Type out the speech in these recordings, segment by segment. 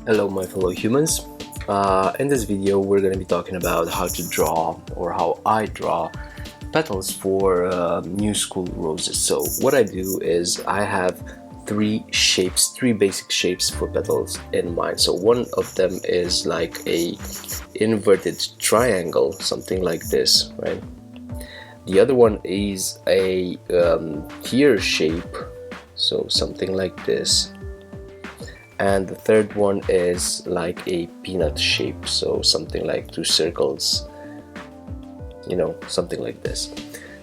Hello my fellow humans. In this video we're going to be talking about how to draw, or how I draw, petals for Newschool roses. So what I do is I have three basic shapes for petals in mind. So one of them is like a inverted triangle, something like this, right? The other one is a tear shape, so something like this. And the third one is like a peanut shape, so something like two circles, something like this.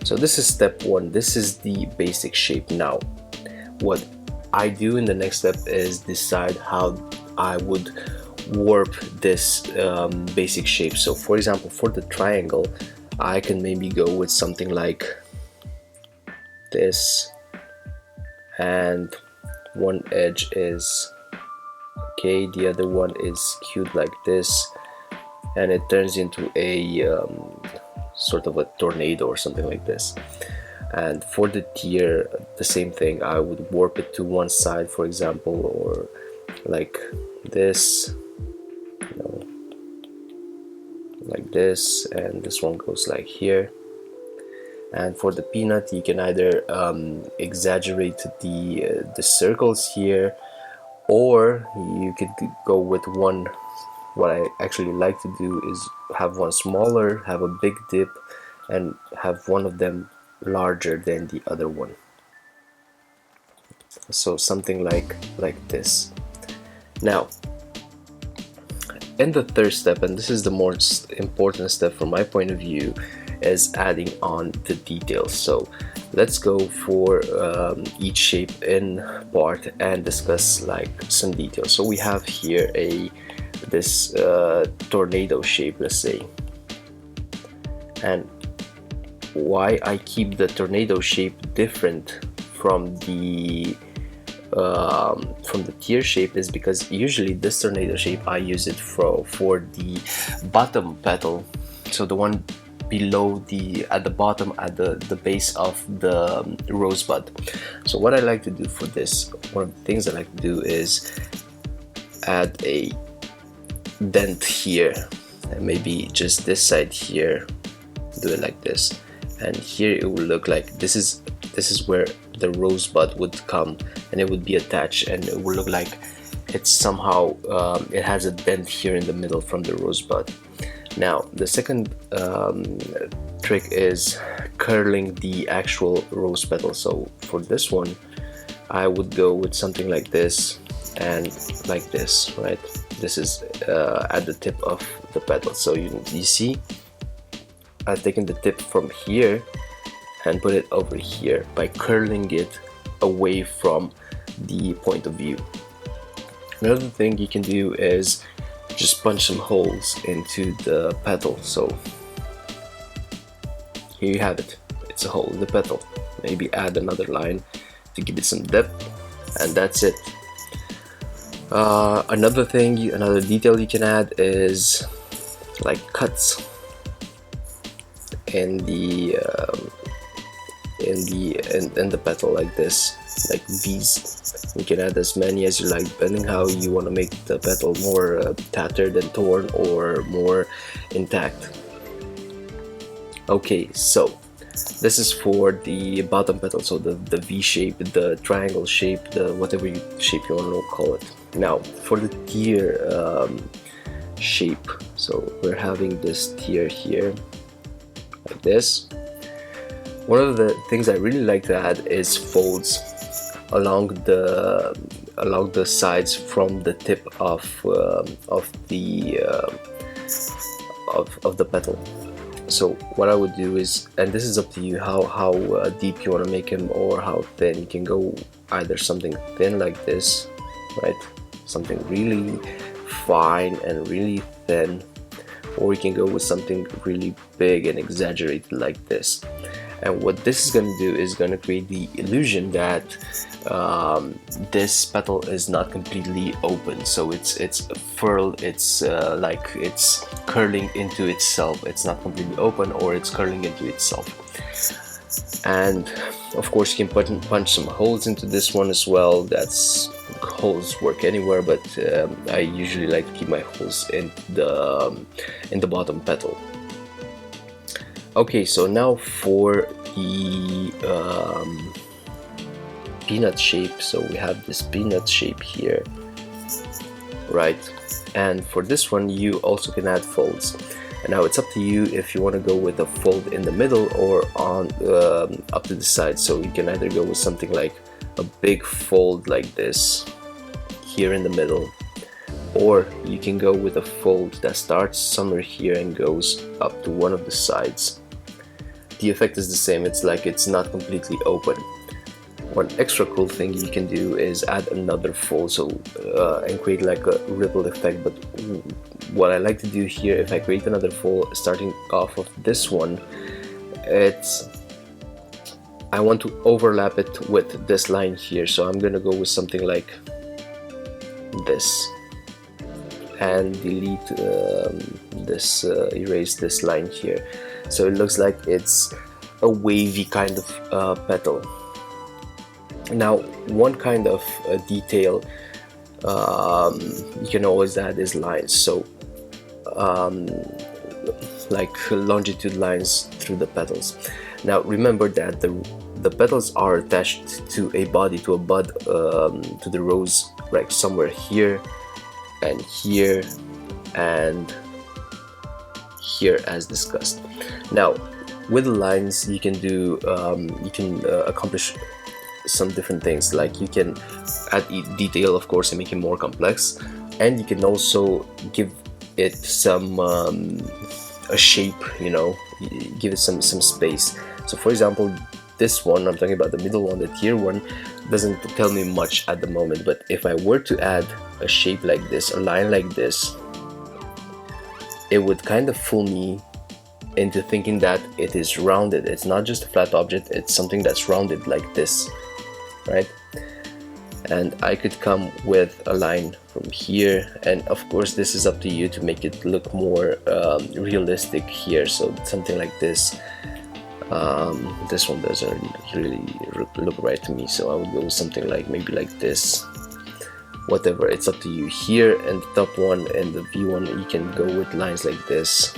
So this is step one. This is the basic shape. Now what I do in the next step is decide how I would warp this basic shape. So for example, for the triangle, I can maybe go with something like this, and one edge is okay, the other one is skewed like this, and it turns into a sort of a tornado or something like this. And for the tear, the same thing. I would warp it to one side, for example, or like this, like this, and this one goes like here. And for the peanut, you can either exaggerate the circles here, or you could go with one. What I actually like to do is have one smaller, have a big dip, and have one of them larger than the other one. So something like this. Now, in the third step, and this is the most important step from my point of view, is adding on the details. So let's go for each shape in part and discuss like some details. So we have here this tornado shape, let's say, and why I keep the tornado shape different from the tear shape is because usually this tornado shape I use it for the bottom petal, so the one below at the bottom, at the base of the rosebud. So what I like to do for this, one of the things I like to do is add a dent here, and maybe just this side here, do it like this, and here it will look like this is where the rosebud would come, and it would be attached, and it will look like it's somehow it has a dent here in the middle from the rosebud. Now the second trick is curling the actual rose petal. So for this one, I would go with something like this and like this, right? This is at the tip of the petal. So you see, I've taken the tip from here and put it over here by curling it away from the point of view. Another thing you can do is just punch some holes into the petal. So here you have it, it's a hole in the petal. Maybe add another line to give it some depth, and that's it. Another detail you can add is like cuts in the petal, like this, like V's. You can add as many as you like, depending how you want to make the petal more tattered and torn or more intact. Okay, so this is for the bottom petal, so the V shape, the triangle shape, the whatever shape you want to call it. Now for the tear shape, so we're having this tear here, like this. One of the things I really like to add is folds along the sides from the tip of the petal. So what I would do is, and this is up to you how deep you want to make them or how thin. You can go either something thin like this, right, something really fine and really thin, or you can go with something really big and exaggerated like this. And what this is going to do is going to create the illusion that this petal is not completely open. So it's furled, it's like it's curling into itself. It's not completely open, or it's curling into itself. And of course you can punch some holes into this one as well. That's holes work anywhere, but I usually like to keep my holes in the bottom petal. Okay, so now for the peanut shape. So we have this peanut shape here, right? And for this one you also can add folds. And now it's up to you if you want to go with a fold in the middle or on up to the side. So you can either go with something like a big fold like this here in the middle, or you can go with a fold that starts somewhere here and goes up to one of the sides. The effect is the same, it's like it's not completely open. One extra cool thing you can do is add another fold, so and create like a ripple effect. But what I like to do here, if I create another fold starting off of this one, I want to overlap it with this line here. So I'm gonna go with something like this and delete this, erase this line here. So it looks like it's a wavy kind of petal. Now, one kind of detail you can always add is lines. So like longitude lines through the petals. Now remember that the petals are attached to a body, to a bud, to the rose, like somewhere here and here and here as discussed. Now with the lines you can do accomplish some different things. Like you can add detail, of course, and make it more complex, and you can also give it some a shape, you know, give it some space. So for example, this one, I'm talking about the middle one, the tier one, doesn't tell me much at the moment, but if I were to add a shape like this, a line like this, it would kind of fool me into thinking that it is rounded. It's not just a flat object, it's something that's rounded like this, right? And I could come with a line from here, and of course this is up to you to make it look more realistic here. So something like this. This one doesn't really look right to me, so I would go with something like maybe like this. Whatever, it's up to you. Here and the top one and the V1, you can go with lines like this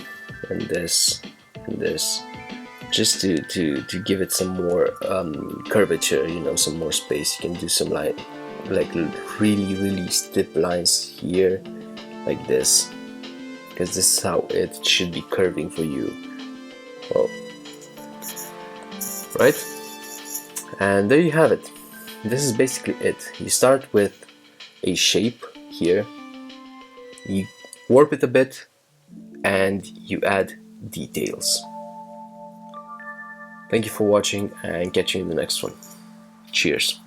and this and this, just to give it some more curvature, you know, some more space. You can do some like really steep lines here like this, because this is how it should be curving for you. Well, right? And there you have it. This is basically it. You start with a shape here, you warp it a bit, and you add details. Thank you for watching, and catch you in the next one. Cheers.